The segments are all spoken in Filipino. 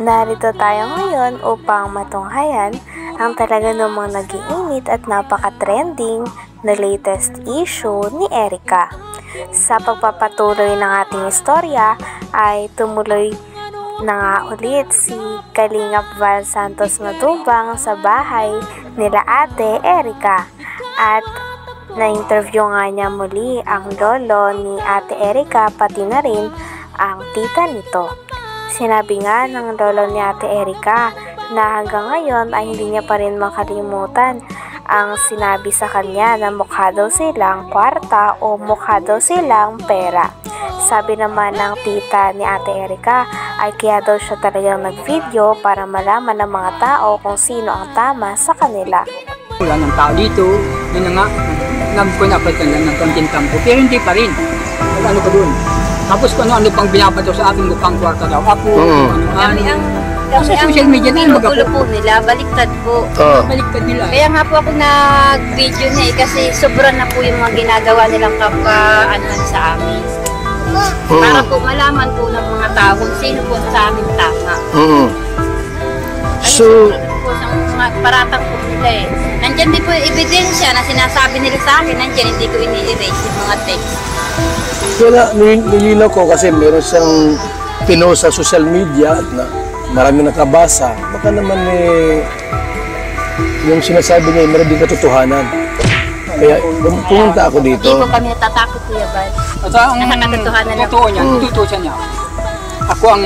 Narito tayo ngayon upang matunghayan ang talaga namang nag-iinit at napaka-trending na latest issue ni Erica. Sa pagpapatuloy ng ating istorya ay tumuloy na nga ulit si Kalingap Val Santos Matubang sa bahay nila Ate Erica at na-interview nga niya muli ang lolo ni Ate Erica pati na rin ang tita nito. Sinabi nga ng lolo ni Ate Erica na hanggang ngayon ay hindi niya pa rin makalimutan ang sinabi sa kanya na mukha daw silang kwarta o mukha daw silang pera. Sabi naman ng tita ni Ate Erica ay kaya daw siya talagang nag-video para malaman ng mga tao kung sino ang tama sa kanila. Wala ng tao dito, yun na nga, nagpunapatan lang ng konting tampo, pero hindi pa rin. Ano pa dun? Tapos kung ano pang binabato sa ating mukhang kwarta daw. Ako, sa social media na magulo po nila, baliktad po. Baliktad nila. Kaya nga po ako nag-video na kasi sobrang na po yung mga ginagawa nilang kapwa-anuhan sa amin. Para po malaman po ng mga tao kung sino po sa amin tama. So, po sa mga paratang po nila eh. Nandyan din po yung ebidensya na sinasabi nila sa akin, nandyan hindi ko ini-erase yung mga text. wala, nilinaw ko kasi meron siyang pinost sa social media at na marami nakabasa. Baka naman yung sinasabi niya meron din katotohanan. Kaya pumunta ako dito. Hindi po kami natatakot, Kuya Bal. At ang nakakatotohanan lang. totoo niya, tututusan niya. Ako ang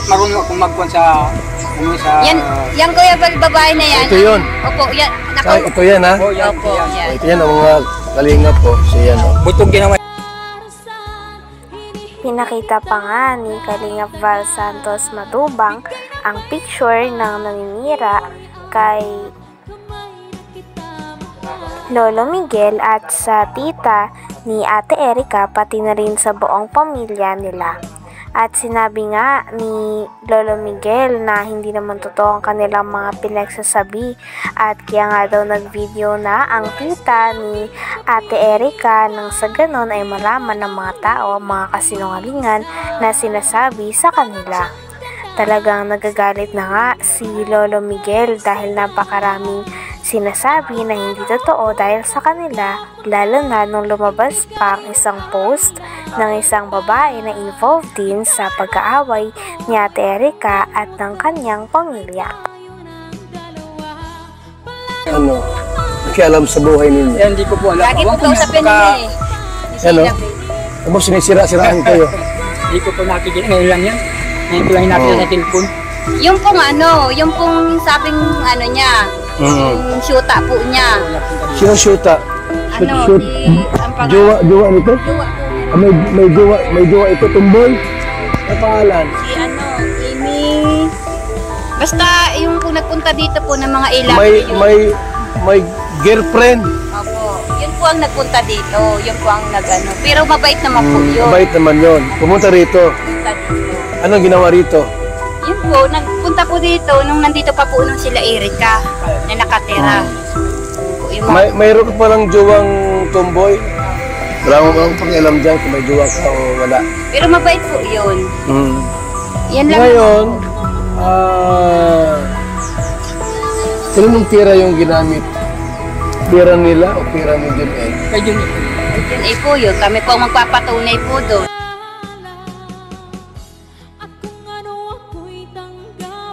marunong akong magkuhan sa Yan Kuya Bal, babae na yan. Ito yun. Opo, yan. Ito yan ha? Opo, yan. Ito yan ang mga kalingap po. Siya yan. butong ginawa. Pinakita pa nga ni Kalingap Val Santos Matubang ang picture ng naninira kay Lolo Miguel at sa tita ni Ate Erica pati na rin sa buong pamilya nila. At sinabi nga ni Lolo Miguel na hindi naman totoo ang kanilang mga pinagsasabi at kaya nga daw nag-video na ang tita ni Ate Erica nang sa ganon ay malaman ng mga tao ang mga kasinungalingan na sinasabi sa kanila. Talagang nagagalit na nga si Lolo Miguel dahil napakaraming sinasabi na hindi totoo dahil sa kanila, lalo na nung lumabas pa ang isang post ng isang babae na involved din sa pag-aaway ni Ate Erica at ng kanyang pamilya. Ano? Nakialam sa buhay ninyo. Hindi ko po alam. Lagi po kausapin nila eh. Ano? Tapos sinisira-siraan kayo. Hindi ko po nakikita. Ngayon lang yan. Ngayon ko lang nakita sa telepon. Yung pong sabing ano niya, yung syuta po niya. Sino shoota? Ano, Shoot. ang Jowa nito? Jowa po niya. May jowa ito, tumboy? Ang pangalan? Si Amy. Basta yung kung nagpunta dito po ng mga ilang. May girlfriend. Opo. Yun po ang nagpunta dito. Yun po ang nagano. Pero mabait naman po yun. Mabait naman yun. Pumunta rito. Punta dito. Anong ginawa rito? Yun po, nagpunta po dito nung nandito pa po nung sila Erica na nakatira. Mayroon ka palang jowang tomboy? Wala mo bang pakialam dyan kung may jowa ka o wala? Pero mabait po yun. Yan lang. Ngayon, kaninong pera yung ginamit? Pera nila o pera ni Junel? Kaya yun. Yun ay po yun. Kami po ang magpapatunay po doon.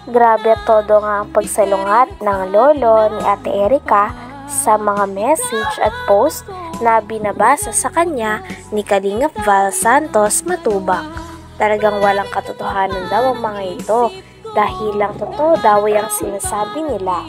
Grabe at todo nga ang pagsalungat ng lolo ni Ate Erica sa mga message at post na binabasa sa kanya ni Kalingap Val Santos Matubang. Talagang walang katotohanan daw ang mga ito dahil lang totoo daw ang sinasabi nila.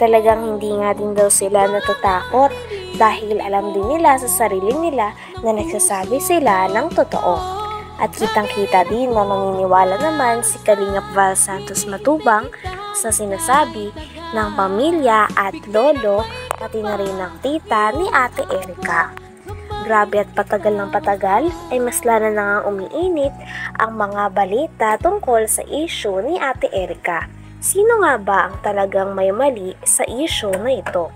Talagang hindi nga din daw sila natatakot dahil alam din nila sa sarili nila na nagsasabi sila ng totoo. At kitang-kita din na naniniwala naman si Kalingap Val Santos Matubang sa sinasabi ng pamilya at lolo pati na rin ng tita ni Ate Erica. Grabe at patagal ng patagal ay mas lalo na nga umiinit ang mga balita tungkol sa issue ni Ate Erica. Sino nga ba ang talagang may mali sa issue na ito?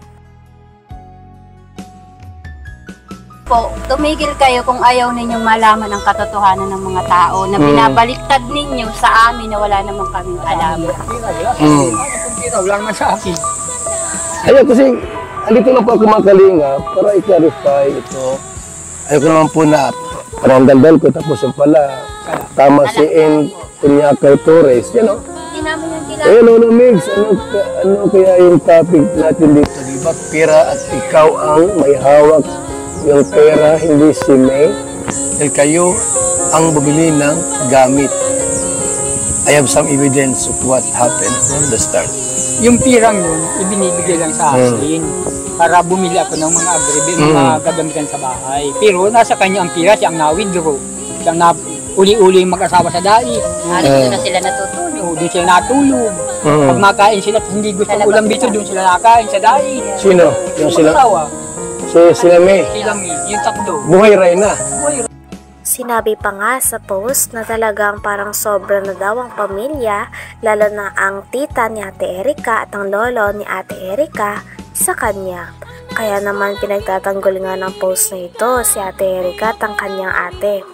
po, tumigil kayo kung ayaw ninyong malaman ang katotohanan ng mga tao na binabaliktad ninyo sa amin na wala namang kaming alam. Wala naman sa akin. Ayun, kasi andito lang po ako mga kalinga para i-clarify ito. Ayoko naman po na parang daldal ko tapos yung pala tama si N. Punyakay Torres. Yan o. Hindi namin yung Eh, Lolo Migs, ano kaya yung topic natin dito? Diba, pera at ikaw ang may hawak yung pera, hindi si May. Dahil kayo ang bumili ng gamit. I have some evidence of what happened from the start. Yung pirang yun, ibinibigay lang sa akin para bumili ako ng mga mga gagamitan sa bahay. Pero nasa kanya ang pira, siya ang na-withdraw. Siya ang uli-uli mag-asawa sa dai. doon na sila natutulog. Doon sila natulog. Pag makain sila, hindi gusto ng ulam dito, doon sila nakain sa dai. Sino? Yung sila? Asawa. Sila May. Sila May, yung tatlo. Buhay ray na. Sinabi pa nga sa post na talagang parang sobra na daw ang pamilya, lalo na ang tita ni Ate Erica at ang lolo ni Ate Erica sa kanya. Kaya naman pinagtatanggol nga ng post na ito si Ate Erica at ang kanyang ate.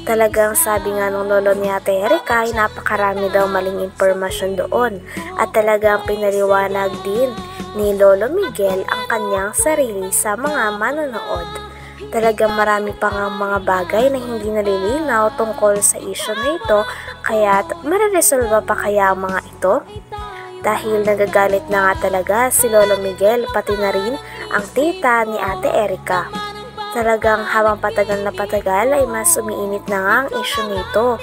Talagang sabi nga ng lolo ni Ate Erica ay napakarami daw maling impormasyon doon at talagang pinaliwanag din ni Lolo Miguel ang kanyang sarili sa mga manonood. Talagang marami pa nga mga bagay na hindi nalilinaw tungkol sa issue na ito, kaya mareresolba pa kaya ang mga ito? Dahil nagagalit na nga talaga si Lolo Miguel pati na rin ang tita ni Ate Erica. Talagang habang patagal na patagal ay mas umiinit na nga ang issue nito.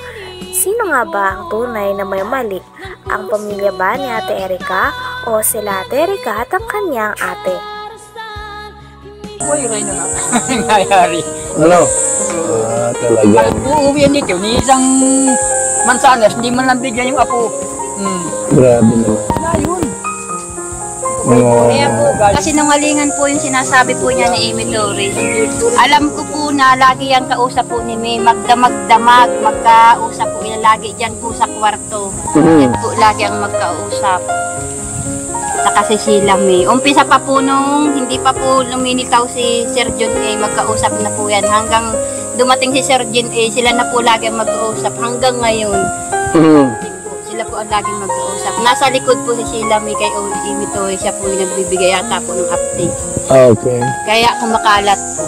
Sino nga ba ang tunay na may mali? Ang pamilya ba ni Ate Erica o sila Ate Erica at ang kanyang ate? Buhay ray na nga. Nangyayari. Ano? Talaga. Uuwihan dito ni isang mansanas, hindi man lang bigyan yung apo. Grabe naman. Ayun. Kaya po, kasi nangalingan po yung sinasabi po niya ni Amy Torres. Alam ko po na lagi yan kausap po ni May, magdamag-damag, magkausap po yan lagi dyan po sa kwarto. Yan po lagi ang magkausap. Saka si Sheila May. Umpisa pa po nung hindi pa po luminitaw si Sir John A, magkausap na po yan. Hanggang dumating si Sir John A, sila na po lagi ang magkausap. Hanggang ngayon, sila po ang laging mag-uusap. Nasa likod po si Sheila May kay Amy Torres, siya po yung nagbibigay yata po ng update. Okay. Kaya kumakalat po.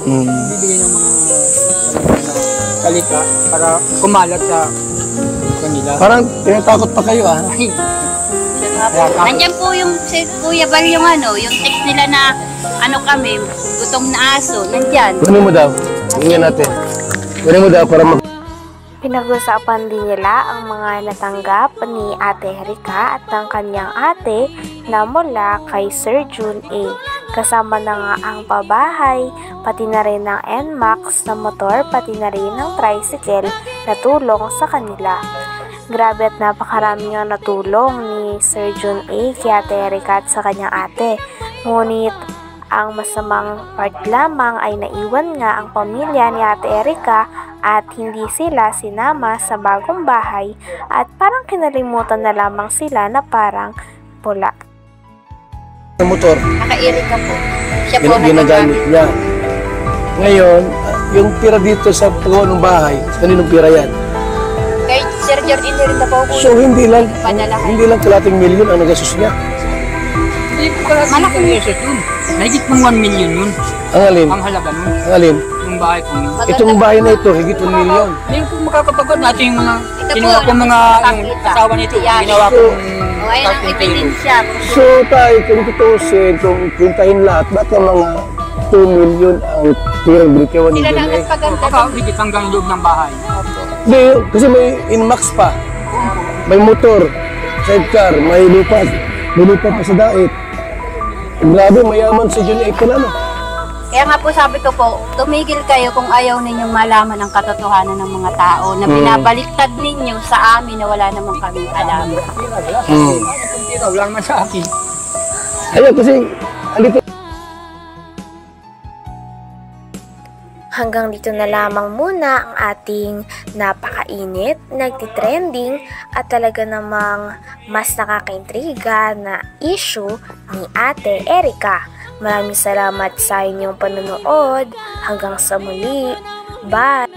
Bibigyan ng mga kalika para kumalat sa kanila. Parang tinatakot pa kayo ah. Nandiyan po yung si Kuya Bal yung yung text nila na kami, gutom na aso, nandyan. Kunin mo daw. Tingnan natin. Kunin mo daw para mag... Pinag-usapan din nila ang mga natanggap ni Ate Erica at ng kanyang ate na mula kay Sir Jun A. Kasama na nga ang pabahay, pati na rin ng NMAX na motor, pati na rin ng tricycle na tulong sa kanila. Grabe at napakarami nga natulong ni Sir Jun A kay Ate Erica at sa kanyang ate. Ngunit ang masamang part lamang ay naiwan nga ang pamilya ni Ate Erica at hindi sila sinama sa bagong bahay at parang kinalimutan na lamang sila na parang pula. Motor. Naka-Erica po. Siya po Ginagamit niya. Ngayon, yung pira dito sa pagawa ng bahay, kaninong pira yan? Kay Sir Jordan rin na po po. So hindi lang Padalahan. kalating milyon ang nagastos niya. Hindi po pala Malaking pesos yun. Nahigit ng 1 million yun. Ang alin? Ang halaga nun. Ang alin? Yung bahay ko. Itong bahay na ito, higit 1 milyon. Hindi po makakapagod natin yung mga Ito kinuha po, ko mga yung nakakita. asawa nito. Yan. Ginawa ko O, ayun ang ebidensya. So tayo, kung tutusin, kung pintahin lahat, baka mga 2 milyon ang tirang brikewan ni Sila lang Jun eh. nagpaganda baka higit hanggang loob ng bahay. Hindi, kasi may inmax pa. May motor, sidecar, may lupa pa sa dait. Grabe, mayaman si Jun A pala, no? Kaya nga po sabi ko po, tumigil kayo kung ayaw ninyong malaman ang katotohanan ng mga tao na binabaliktad ninyo sa amin na wala namang kaming alam. Wala naman sa akin. Ayun, kasi, andito. Hanggang dito na lamang muna ang ating napakainit, nagtitrending at talaga namang mas nakakaintriga na issue ni Ate Erica. Maraming salamat sa inyong panonood. Hanggang sa muli. Bye!